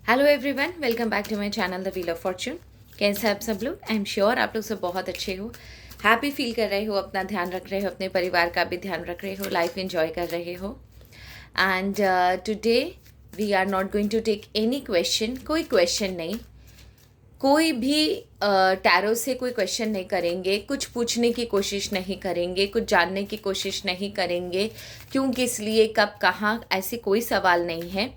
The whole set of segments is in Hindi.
Hello everyone, welcome back to my channel the wheel of fortune. कैसे हैं आप सब लोग? आई एम श्योर आप लोग सब बहुत अच्छे हो, हैप्पी फील कर रहे हो, अपना ध्यान रख रहे हो, अपने परिवार का भी ध्यान रख रहे हो, लाइफ एंजॉय कर रहे हो। And today we are not going to take any question, कोई क्वेश्चन नहीं, कोई भी टैरो से कोई क्वेश्चन नहीं करेंगे, कुछ पूछने की कोशिश नहीं करेंगे, कुछ जानने की कोशिश नहीं करेंगे, क्यों, किस लिए, कब, कहाँ, ऐसे कोई सवाल नहीं है।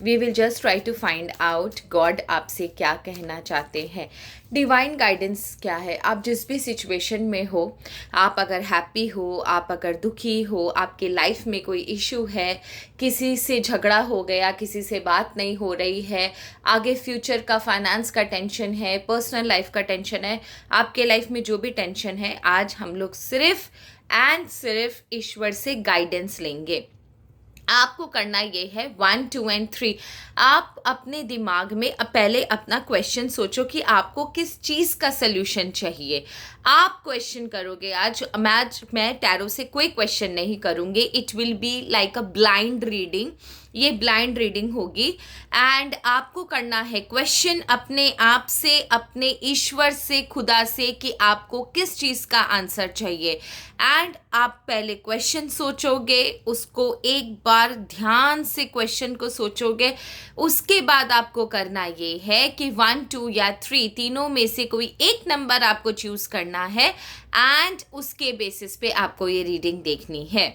We will just try to find out God आपसे क्या कहना चाहते हैं, डिवाइन गाइडेंस क्या है। आप जिस भी सिचुएशन में हो, आप अगर हैप्पी हो, आप अगर दुखी हो, आपके लाइफ में कोई इशू है, किसी से झगड़ा हो गया, किसी से बात नहीं हो रही है, आगे फ्यूचर का फाइनेंस का टेंशन है, पर्सनल लाइफ का टेंशन है, आपके लाइफ में जो भी टेंशन है, आज हम लोग सिर्फ एंड सिर्फ ईश्वर से गाइडेंस लेंगे। आपको करना ये है 1, 2 एंड 3। आप अपने दिमाग में पहले अपना क्वेश्चन सोचो कि आपको किस चीज़ का सल्यूशन चाहिए। आप क्वेश्चन करोगे। आज मैं टैरो से कोई क्वेश्चन नहीं करूँगी। It will be like a blind reading. ये ब्लाइंड रीडिंग होगी एंड आपको करना है क्वेश्चन अपने आप से, अपने ईश्वर से, खुदा से, कि आपको किस चीज़ का आंसर चाहिए। एंड आप पहले क्वेश्चन सोचोगे, उसको एक बार ध्यान से क्वेश्चन को सोचोगे। उसके बाद आपको करना ये है कि 1, 2 या 3 तीनों में से कोई एक नंबर आपको चूज़ करना है एंड उसके बेसिस पे आपको ये रीडिंग देखनी है।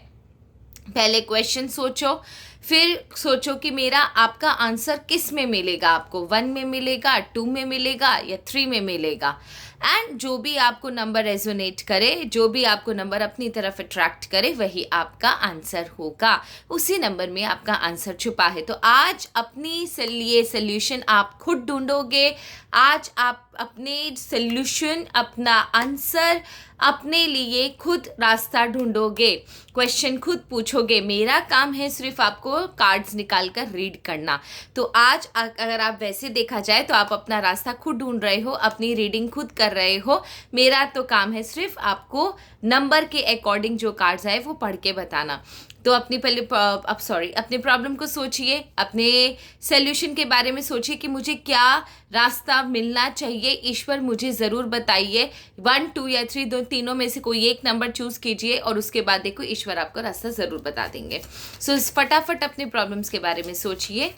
पहले क्वेश्चन सोचो, फिर सोचो कि मेरा आपका आंसर किस में मिलेगा। आपको 1 में मिलेगा, 2 में मिलेगा या 3 में मिलेगा। एंड जो भी आपको नंबर रेजोनेट करे, जो भी आपको नंबर अपनी तरफ अट्रैक्ट करे, वही आपका आंसर होगा। उसी नंबर में आपका आंसर छुपा है। तो आज अपनी लिए सल्यूशन आप खुद ढूंढोगे। आज आप अपने सल्यूशन, अपना आंसर, अपने लिए खुद रास्ता ढूंढोगे, क्वेश्चन खुद पूछोगे। मेरा काम है सिर्फ आपको कार्ड्स निकाल कर रीड करना। तो आज अगर आप वैसे देखा जाए तो आप अपना रास्ता खुद ढूंढ रहे हो, अपनी रीडिंग खुद कर रहे हो। मेरा तो काम है सिर्फ आपको नंबर के अकॉर्डिंग जो कार्ड्स आए वो पढ़ के बताना। तो अपनी अपने प्रॉब्लम को सोचिए, अपने सल्यूशन के बारे में सोचिए कि मुझे क्या रास्ता मिलना चाहिए। ईश्वर मुझे ज़रूर बताइए। 1, 2 या 3 तीनों में से कोई एक नंबर चूज़ कीजिए और उसके बाद देखो ईश्वर आपको रास्ता ज़रूर बता देंगे। सो फटाफट अपने प्रॉब्लम्स के बारे में सोचिए,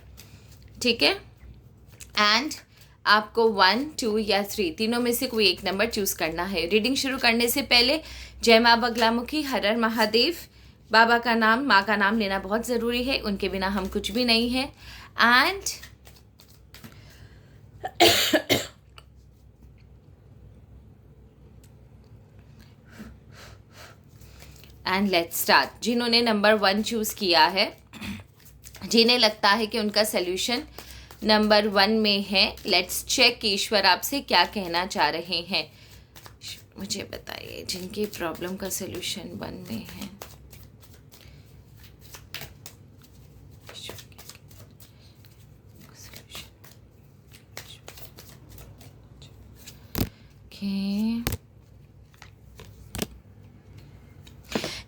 ठीक है। एंड आपको 1, 2 या 3 तीनों में से कोई एक नंबर चूज़ करना है। रीडिंग शुरू करने से पहले जय माँ बगलामुखी, हर हर महादेव। बाबा का नाम, माँ का नाम लेना बहुत ज़रूरी है, उनके बिना हम कुछ भी नहीं है। And let's start. जिन्होंने नंबर 1 चूज़ किया है, जिन्हें लगता है कि उनका सल्यूशन नंबर 1 में है, लेट्स चेक ईश्वर आपसे क्या कहना चाह रहे हैं। मुझे बताइए जिनकी प्रॉब्लम का सल्यूशन 1 में है।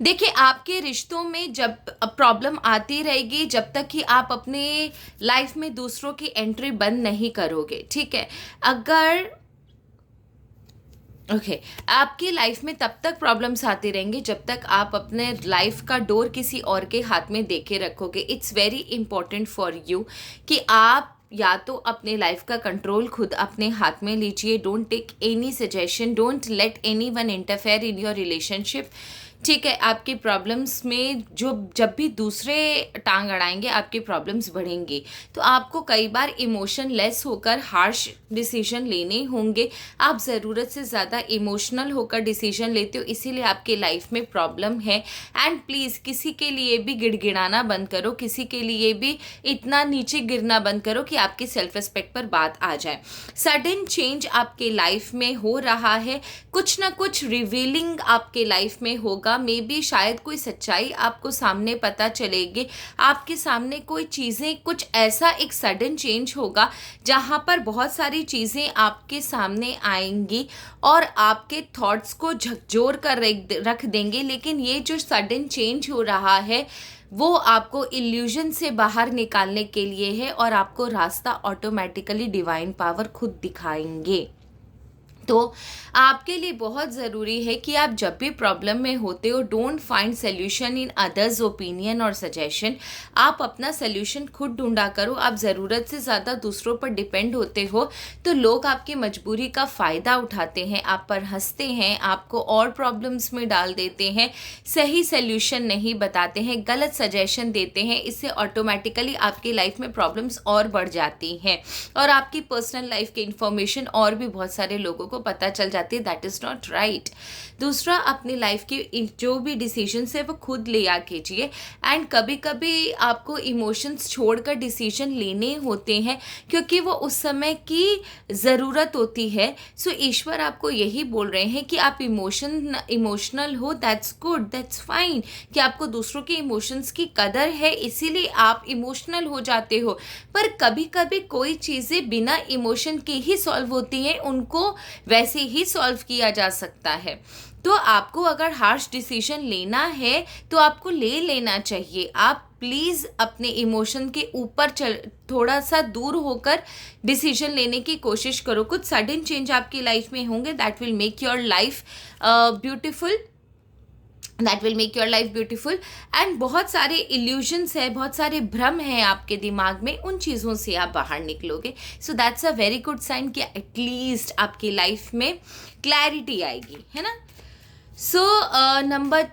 देखिए, आपके रिश्तों में जब प्रॉब्लम आती रहेगी, जब तक कि आप अपने लाइफ में दूसरों की एंट्री बंद नहीं करोगे, ठीक है। अगर आपकी लाइफ में तब तक प्रॉब्लम्स आती रहेंगी जब तक आप अपने लाइफ का डोर किसी और के हाथ में देके रखोगे। It's very important for you कि आप या तो अपने लाइफ का कंट्रोल खुद अपने हाथ में लीजिए। Don't take any suggestion, don't let anyone interfere in your relationship, ठीक है। आपकी प्रॉब्लम्स में जब भी दूसरे टांग अड़ाएंगे, आपकी प्रॉब्लम्स बढ़ेंगी। तो आपको कई बार इमोशन लेस होकर हार्श डिसीजन लेने होंगे। आप ज़रूरत से ज़्यादा इमोशनल होकर डिसीजन लेते हो, इसीलिए आपके लाइफ में प्रॉब्लम है। एंड प्लीज़ किसी के लिए भी गिड़गिड़ाना बंद करो, किसी के लिए भी इतना नीचे गिरना बंद करो कि आपकी सेल्फ रिस्पेक्ट पर बात आ जाए। सडन चेंज आपके लाइफ में हो रहा है, कुछ ना कुछ रिवीलिंग आपके लाइफ में होगा। मे बी शायद कोई सच्चाई आपको सामने पता चलेगी, आपके सामने कोई चीज़ें, कुछ ऐसा एक सडन चेंज होगा जहाँ पर बहुत सारी चीज़ें आपके सामने आएंगी और आपके थॉट्स को झकझोर कर रख देंगे। लेकिन ये जो सडन चेंज हो रहा है वो आपको इल्यूजन से बाहर निकालने के लिए है और आपको रास्ता ऑटोमेटिकली डिवाइन पावर खुद दिखाएंगे। तो आपके लिए बहुत ज़रूरी है कि आप जब भी प्रॉब्लम में होते हो, don't find solution in others opinion और सजेशन। आप अपना सोल्यूशन खुद ढूंढा करो। आप ज़रूरत से ज़्यादा दूसरों पर डिपेंड होते हो तो लोग आपकी मजबूरी का फ़ायदा उठाते हैं, आप पर हंसते हैं, आपको और प्रॉब्लम्स में डाल देते हैं, सही सोल्यूशन नहीं बताते हैं, गलत सजेशन देते हैं। इससे ऑटोमेटिकली आपकी लाइफ में प्रॉब्लम्स और बढ़ जाती हैं और आपकी पर्सनल लाइफ की इंफॉर्मेशन और भी बहुत सारे लोगों को पता चल जाती है। That is not right. दूसरा, अपनी लाइफ की जो भी डिसीजंस है वो खुद लिया कीजिए। एंड कभी कभी आपको इमोशंस छोड़कर डिसीजन लेने होते हैं क्योंकि वो उस समय की ज़रूरत होती है। सो ईश्वर आपको यही बोल रहे हैं कि आप इमोशनल हो, दैट्स गुड, दैट्स फाइन, कि आपको दूसरों के इमोशंस की कदर है इसीलिए आप इमोशनल हो जाते हो। पर कभी कभी कोई चीज़ें बिना इमोशन के ही सॉल्व होती हैं, उनको वैसे ही सॉल्व किया जा सकता है। तो आपको अगर हार्श डिसीजन लेना है तो आपको ले लेना चाहिए। आप प्लीज़ अपने इमोशन के ऊपर थोड़ा सा दूर होकर डिसीजन लेने की कोशिश करो। कुछ सडन चेंज आपकी लाइफ में होंगे that will make your life beautiful, and बहुत सारे इल्यूजन्स है, बहुत सारे भ्रम हैं आपके दिमाग में, उन चीज़ों से आप बाहर निकलोगे। So that's a very good sign कि एटलीस्ट आपकी लाइफ में क्लैरिटी आएगी, है ना। सो नंबर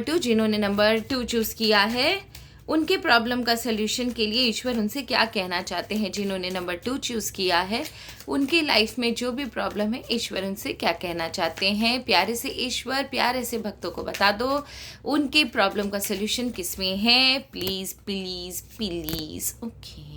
टू जिन्होंने नंबर 2 चूज़ किया है, उनके प्रॉब्लम का सल्यूशन के लिए ईश्वर उनसे क्या कहना चाहते हैं। जिन्होंने नंबर 2 चूज़ किया है, उनकी लाइफ में जो भी प्रॉब्लम है, ईश्वर उनसे क्या कहना चाहते हैं। प्यारे से ईश्वर, प्यारे से भक्तों को बता दो उनके प्रॉब्लम का सल्यूशन किस में है। Please please please. ओके,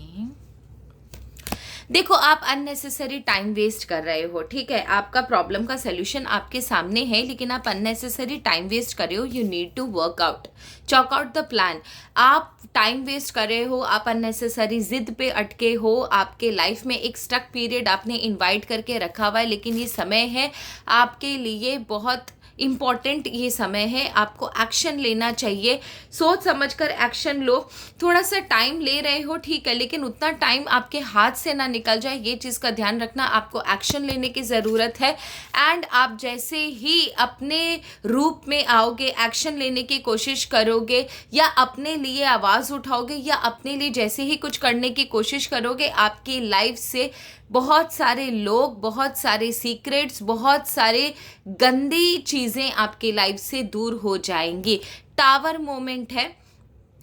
देखो, आप अननेसेसरी टाइम वेस्ट कर रहे हो, ठीक है। आपका प्रॉब्लम का सलूशन आपके सामने है लेकिन आप अननेसेसरी टाइम वेस्ट कर रहे हो। You need to work out, chalk out the plan. आप टाइम वेस्ट कर रहे हो, आप अननेसेसरी जिद पे अटके हो, आपके लाइफ में एक स्टक पीरियड आपने इनवाइट करके रखा हुआ है, लेकिन ये समय है आपके लिए बहुत इम्पॉर्टेंट। ये समय है, आपको एक्शन लेना चाहिए। सोच समझकर एक्शन लो। थोड़ा सा टाइम ले रहे हो, ठीक है, लेकिन उतना टाइम आपके हाथ से ना निकल जाए, ये चीज़ का ध्यान रखना। आपको एक्शन लेने की ज़रूरत है। एंड आप जैसे ही अपने रूप में आओगे, एक्शन लेने की कोशिश करोगे या अपने लिए आवाज़ उठाओगे या अपने लिए जैसे ही कुछ करने की कोशिश करोगे, आपकी लाइफ से बहुत सारे लोग, बहुत सारे सीक्रेट्स, बहुत सारे गंदी चीज़ें आपकी लाइफ से दूर हो जाएंगी। टावर मोमेंट है,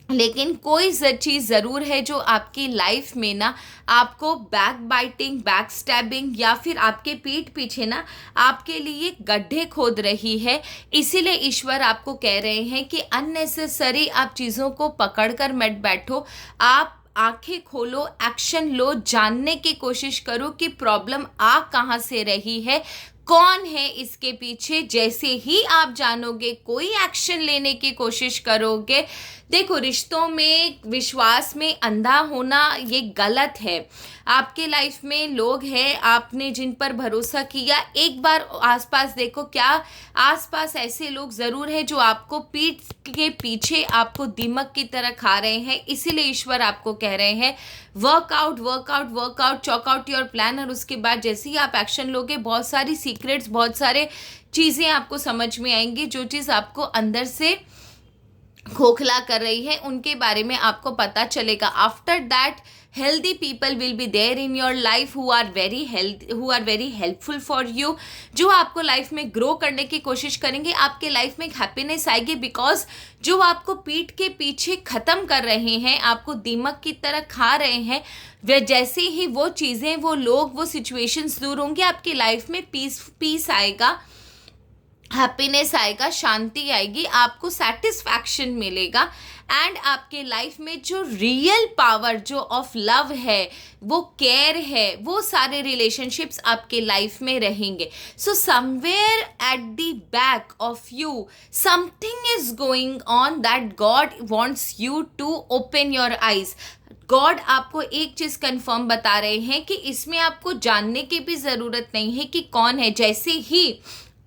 लेकिन कोई चीज़ ज़रूर है जो आपकी लाइफ में ना आपको बैक बाइटिंग, बैक स्टैबिंग या फिर आपके पीठ पीछे ना आपके लिए गड्ढे खोद रही है। इसीलिए ईश्वर आपको कह रहे हैं कि अननेसेसरी आप चीज़ों को पकड़कर मत बैठो। आप आंखें खोलो, एक्शन लो, जानने की कोशिश करो कि प्रॉब्लम आ कहाँ से रही है, कौन है इसके पीछे। जैसे ही आप जानोगे, कोई एक्शन लेने की कोशिश करोगे। देखो, रिश्तों में, विश्वास में अंधा होना ये गलत है। आपके लाइफ में लोग हैं, आपने जिन पर भरोसा किया, एक बार आसपास देखो, क्या आसपास ऐसे लोग ज़रूर हैं जो आपको पीठ के पीछे आपको दीमक की तरह खा रहे हैं। इसीलिए ईश्वर आपको कह रहे हैं workout, workout, workout, chalk out your plan. और उसके बाद जैसे ही आप एक्शन लोगे, बहुत सारी सीक्रेट्स, बहुत सारे चीज़ें आपको समझ में आएंगी। जो चीज़ आपको अंदर से खोखला कर रही है, उनके बारे में आपको पता चलेगा। After that healthy people will be there in your life who are very healthy, who are very helpful for you, जो आपको लाइफ में ग्रो करने की कोशिश करेंगे। आपके लाइफ में एक हैप्पीनेस आएगी, बिकॉज जो आपको पीठ के पीछे ख़त्म कर रहे हैं, आपको दीमक की तरह खा रहे हैं, वे जैसे ही वो चीज़ें, वो लोग, वो सिचुएशंस दूर होंगे, आपकी लाइफ में पीस आएगा, हैप्पीनेस आएगा, शांति आएगी, आपको सेटिस्फैक्शन मिलेगा। एंड आपके लाइफ में जो रियल पावर, जो ऑफ लव है, वो केयर है, वो सारे रिलेशनशिप्स आपके लाइफ में रहेंगे। So somewhere at the back of you something is going on that God wants you to open your eyes. God आपको एक चीज़ कंफर्म बता रहे हैं कि इसमें आपको जानने की भी ज़रूरत नहीं है कि कौन है। जैसे ही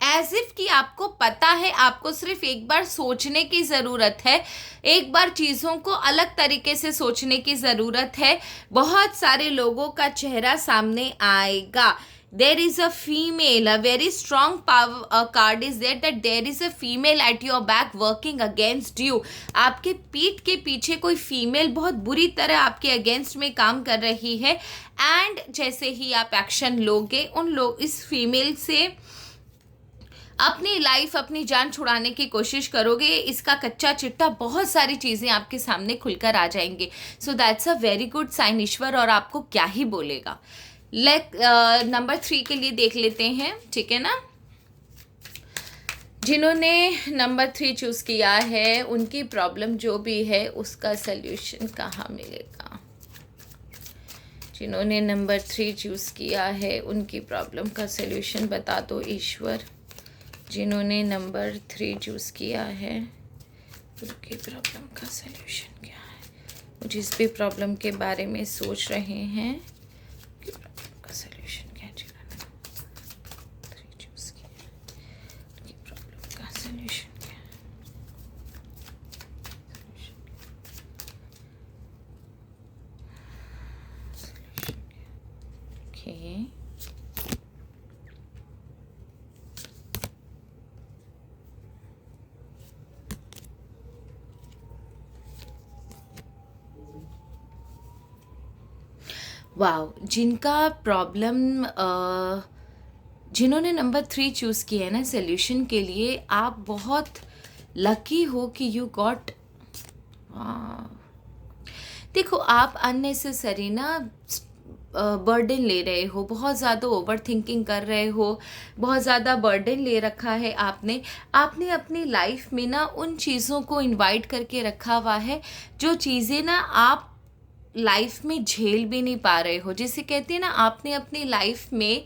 एज इफ कि आपको पता है, आपको सिर्फ एक बार सोचने की ज़रूरत है, एक बार चीज़ों को अलग तरीके से सोचने की ज़रूरत है, बहुत सारे लोगों का चेहरा सामने आएगा. There is a female, a very strong power card is there that there is a female at your back working against you. आपके पीठ के पीछे कोई फीमेल बहुत बुरी तरह आपके अगेंस्ट में काम कर रही है. एंड जैसे ही आप एक्शन लोगे, इस फीमेल से अपनी लाइफ, अपनी जान छुड़ाने की कोशिश करोगे. इसका कच्चा चिट्टा बहुत सारी चीज़ें आपके सामने खुलकर आ जाएंगे. So that's a very good sign Ishwar, और आपको क्या ही बोलेगा. नंबर 3 के लिए देख लेते हैं, ठीक है ना. जिन्होंने नंबर 3 चूज़ किया है, उनकी प्रॉब्लम जो भी है उसका सल्यूशन कहाँ मिलेगा. जिन्होंने नंबर 3 चूज़ किया है, उनकी प्रॉब्लम का सल्यूशन बता दो ईश्वर. जिन्होंने नंबर 3 चूज़ किया है, उनकी प्रॉब्लम का सल्यूशन क्या है. वो जिस भी प्रॉब्लम के बारे में सोच रहे हैं, उनकी प्रॉब्लम का सल्यूशन क्या है. जिन्होंने 3 चूज़ किया है, उनकी प्रॉब्लम का सल्यूशन क्या है. Okay, wow. जिनका प्रॉब्लम, जिन्होंने नंबर 3 चूज़ किया है ना सल्यूशन के लिए, आप बहुत लकी हो कि यू गॉट. देखो, आप अननेसेसरी ना बर्डन ले रहे हो, बहुत ज़्यादा ओवर थिंकिंग कर रहे हो, बहुत ज़्यादा बर्डन ले रखा है आपने अपनी लाइफ में ना उन चीज़ों को इनवाइट करके रखा हुआ है जो चीज़ें ना आप लाइफ में झेल भी नहीं पा रहे हो. जिसे कहते हैं ना, आपने अपनी लाइफ में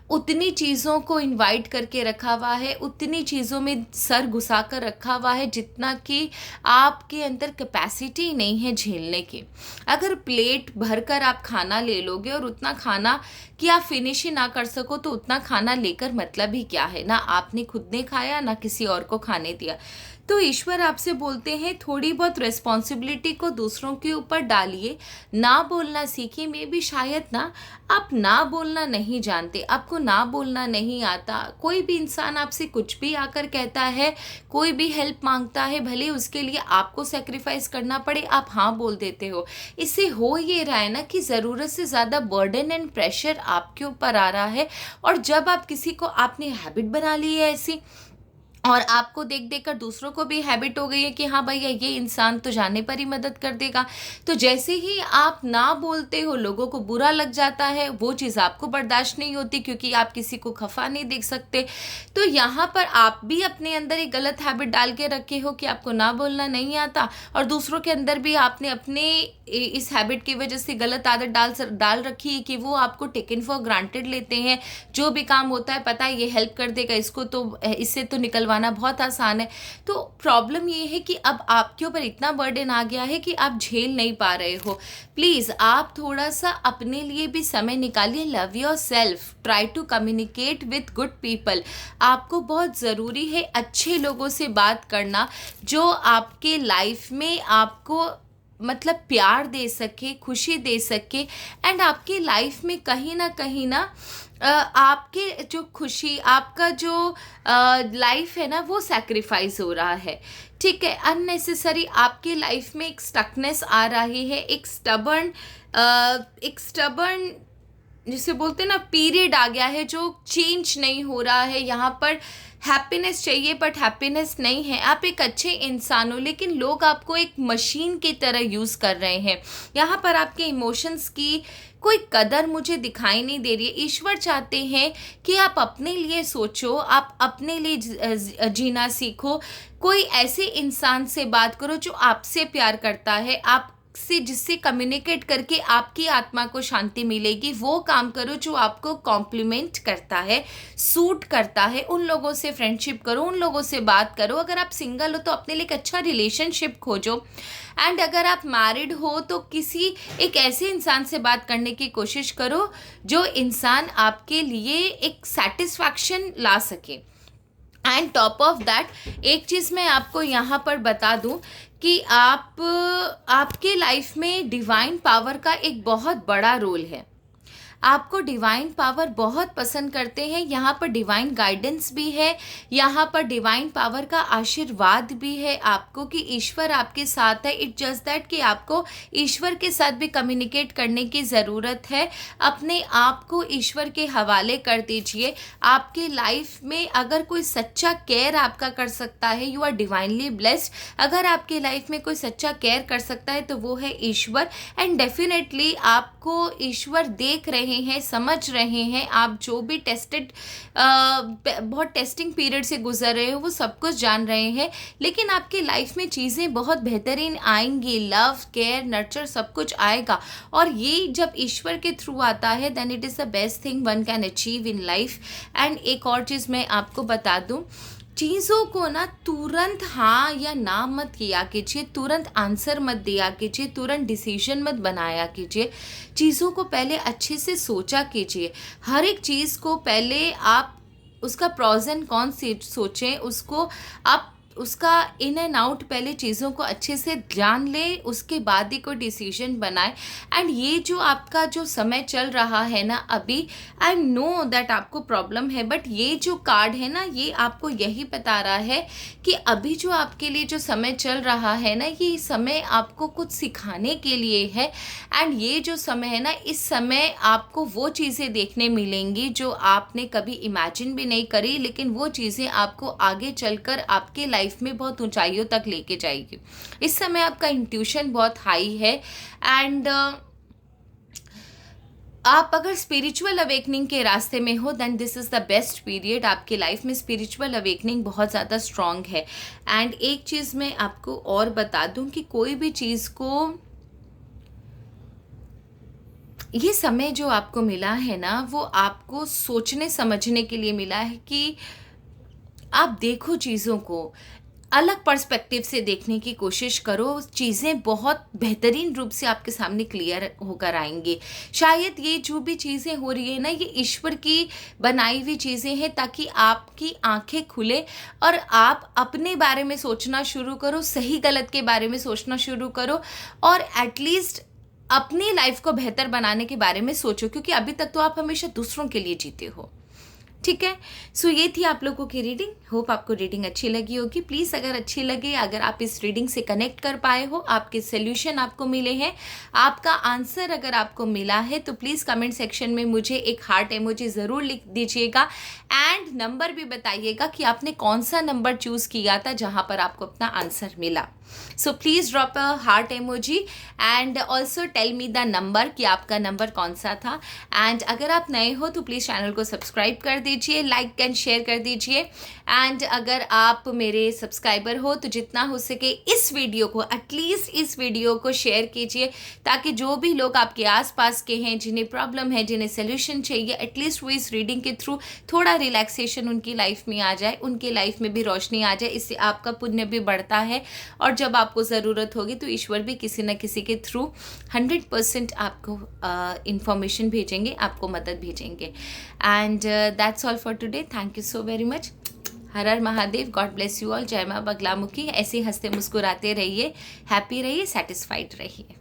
उतनी चीज़ों को इनवाइट करके रखा हुआ है, उतनी चीज़ों में सर घुसा कर रखा हुआ है जितना कि आपके अंदर कैपेसिटी नहीं है झेलने की. अगर प्लेट भरकर आप खाना ले लोगे और उतना खाना कि आप फिनिश ही ना कर सको, तो उतना खाना लेकर मतलब ही क्या है. ना आपने खुद ने खाया, ना किसी और को खाने दिया. तो ईश्वर आपसे बोलते हैं, थोड़ी बहुत रिस्पॉन्सिबिलिटी को दूसरों के ऊपर डालिए. ना बोलना सीखिए. मे भी शायद ना आप ना बोलना नहीं जानते, आपको ना बोलना नहीं आता. कोई भी इंसान आपसे कुछ भी आकर कहता है, कोई भी हेल्प मांगता है, भले उसके लिए आपको सेक्रीफाइस करना पड़े, आप हाँ बोल देते हो. इससे हो ये रहा है ना कि ज़रूरत से ज़्यादा बर्डन एंड प्रेशर आपके ऊपर आ रहा है. और जब आप किसी को, आपने हैबिट बना ली है ऐसी, और आपको देख देख कर दूसरों को भी हैबिट हो गई है कि हाँ भैया, ये इंसान तो जाने पर ही मदद कर देगा. तो जैसे ही आप ना बोलते हो, लोगों को बुरा लग जाता है. वो चीज़ आपको बर्दाश्त नहीं होती क्योंकि आप किसी को खफा नहीं देख सकते. तो यहाँ पर आप भी अपने अंदर एक गलत हैबिट डाल के रखे हो कि आपको ना बोलना नहीं आता, और दूसरों के अंदर भी आपने अपने इस हैबिट की वजह से गलत आदत डाल रखी है कि वो आपको टेकन फॉर ग्रांटेड लेते हैं. जो भी काम होता है, पता है ये हेल्प कर देगा, इसको तो, इससे तो निकलवाना बहुत आसान है. तो प्रॉब्लम ये है कि अब आपके ऊपर इतना बर्डन आ गया है कि आप झेल नहीं पा रहे हो. प्लीज़ आप थोड़ा सा अपने लिए भी समय निकालिए. Love yourself. Try to communicate with good people. आपको बहुत ज़रूरी है अच्छे लोगों से बात करना, जो आपके लाइफ में आपको मतलब प्यार दे सके, खुशी दे सके. एंड आपके लाइफ में कहीं ना आपके जो खुशी, आपका जो लाइफ है ना, वो सैक्रिफाइस हो रहा है. ठीक है, अननेसेसरी आपके लाइफ में एक स्टकनेस आ रही है, एक स्टबर्न जिसे बोलते हैं ना, पीरियड आ गया है जो चेंज नहीं हो रहा है. यहाँ पर हैप्पीनेस चाहिए बट हैप्पीनेस नहीं है. आप एक अच्छे इंसान हो, लेकिन लोग आपको एक मशीन की तरह यूज़ कर रहे हैं. यहाँ पर आपके इमोशंस की कोई कदर मुझे दिखाई नहीं दे रही है. ईश्वर चाहते हैं कि आप अपने लिए सोचो, आप अपने लिए जीना सीखो. कोई ऐसे इंसान से बात करो जो आपसे प्यार करता है, आप से जिससे कम्युनिकेट करके आपकी आत्मा को शांति मिलेगी. वो काम करो जो आपको कॉम्प्लीमेंट करता है, सूट करता है. उन लोगों से फ्रेंडशिप करो, उन लोगों से बात करो. अगर आप सिंगल हो तो अपने लिए एक अच्छा रिलेशनशिप खोजो. एंड अगर आप मैरिड हो तो किसी एक ऐसे इंसान से बात करने की कोशिश करो जो इंसान आपके लिए एक सेटिस्फैक्शन ला सके. एंड टॉप ऑफ दैट एक चीज़ मैं आपको यहाँ पर बता दूँ कि आपके लाइफ में डिवाइन पावर का एक बहुत बड़ा रोल है। आपको डिवाइन पावर बहुत पसंद करते हैं, यहाँ पर डिवाइन गाइडेंस भी है, यहाँ पर डिवाइन पावर का आशीर्वाद भी है आपको कि ईश्वर आपके साथ है। इट जस्ट दैट कि आपको ईश्वर के साथ भी कम्युनिकेट करने की ज़रूरत है। अपने आप को ईश्वर के हवाले कर दीजिए। आपके लाइफ में अगर कोई सच्चा केयर आपका कर सकता है, यू आर डिवाइनली ब्लेस्ड। अगर आपके लाइफ में कोई सच्चा केयर कर सकता है तो वो है ईश्वर। एंड डेफिनेटली आपको ईश्वर देख रहे हैं, समझ रहे हैं। आप जो भी बहुत टेस्टिंग पीरियड से गुजर रहे हो वो सब कुछ जान रहे हैं, लेकिन आपके लाइफ में चीज़ें बहुत बेहतरीन आएंगी। लव, केयर, नर्चर सब कुछ आएगा, और ये जब ईश्वर के थ्रू आता है then it is the best thing one can achieve in life. And एक और चीज़ मैं आपको बता दूँ, चीज़ों को ना तुरंत हाँ या ना मत किया कीजिए, तुरंत आंसर मत दिया कीजिए, तुरंत डिसीजन मत बनाया कीजिए। चीज़ों को पहले अच्छे से सोचा कीजिए। हर एक चीज़ को पहले आप उसका प्रोज एंड कॉन सोचें, उसको आप उसका इन एंड आउट पहले चीज़ों को अच्छे से जान ले, उसके बाद ही कोई डिसीजन बनाए। एंड ये जो आपका जो समय चल रहा है ना अभी, आई नो दैट आपको प्रॉब्लम है, बट ये जो कार्ड है ना ये आपको यही बता रहा है कि अभी जो आपके लिए जो समय चल रहा है ना, ये समय आपको कुछ सिखाने के लिए है। एंड ये जो समय है ना, इस समय आपको वो चीज़ें देखने मिलेंगी जो आपने कभी इमेजिन भी नहीं करी, लेकिन वो चीज़ें आपको आगे चलकर आपके लाइफ में बहुत ऊंचाइयों तक लेके जाएगी। इस समय आपका इंट्यूशन बहुत हाई है। एंड आप अगर स्पिरिचुअल अवेकनिंग के रास्ते में हो then this is the best period. आपके लाइफ में स्पिरिचुअल अवेकनिंग बहुत ज़्यादा स्ट्रांग है। एंड एक चीज़ मैं आपको और बता दूं कि कोई भी चीज़ को, ये समय जो आपको मिला है ना वो आपको सोचने समझने के लिए मिला है कि आप देखो चीज़ों को अलग पर्सपेक्टिव से देखने की कोशिश करो। चीज़ें बहुत बेहतरीन रूप से आपके सामने क्लियर होकर आएंगी। शायद ये जो भी चीज़ें हो रही है ना, ये ईश्वर की बनाई हुई चीज़ें हैं ताकि आपकी आंखें खुले और आप अपने बारे में सोचना शुरू करो, सही गलत के बारे में सोचना शुरू करो, और एटलीस्ट अपनी लाइफ को बेहतर बनाने के बारे में सोचो, क्योंकि अभी तक तो आप हमेशा दूसरों के लिए जीते हो। ठीक है, सो ये थी आप लोगों की रीडिंग। होप आपको रीडिंग अच्छी लगी होगी। प्लीज़ अगर अच्छी लगे, अगर आप इस रीडिंग से कनेक्ट कर पाए हो, आपके सोल्यूशन आपको मिले हैं, आपका आंसर अगर आपको मिला है, तो प्लीज़ कमेंट सेक्शन में मुझे एक हार्ट इमोजी ज़रूर लिख दीजिएगा। एंड नंबर भी बताइएगा कि आपने कौन सा नंबर चूज़ किया था जहाँ पर आपको अपना आंसर मिला। So please drop a heart emoji and also tell me the number कि आपका नंबर कौन सा था। एंड अगर आप नए हो तो प्लीज़ चैनल को सब्सक्राइब कर दीजिए, लाइक एंड शेयर कर दीजिए। एंड अगर आप मेरे सब्सक्राइबर हो तो जितना हो सके इस वीडियो को, एटलीस्ट इस वीडियो को शेयर कीजिए, ताकि जो भी लोग आपके आसपास के हैं जिन्हें प्रॉब्लम है, जिन्हें सोल्यूशन चाहिए, एटलीस्ट वो इस रीडिंग के थ्रू थोड़ा रिलैक्सेशन उनकी लाइफ में आ जाए, उनके लाइफ में भी रोशनी आ जाए। इससे आपका पुण्य भी बढ़ता है, और जब आपको ज़रूरत होगी तो ईश्वर भी किसी न किसी के थ्रू 100% आपको इंफॉर्मेशन भेजेंगे, आपको मदद भेजेंगे। And that's all for today. Thank you so very much. Her her Mahadev. God bless you all. जय माँ बगलामुखी। ऐसे हंसते मुस्कुराते रहिए, हैप्पी रहिए, सेटिस्फाइड रहिए।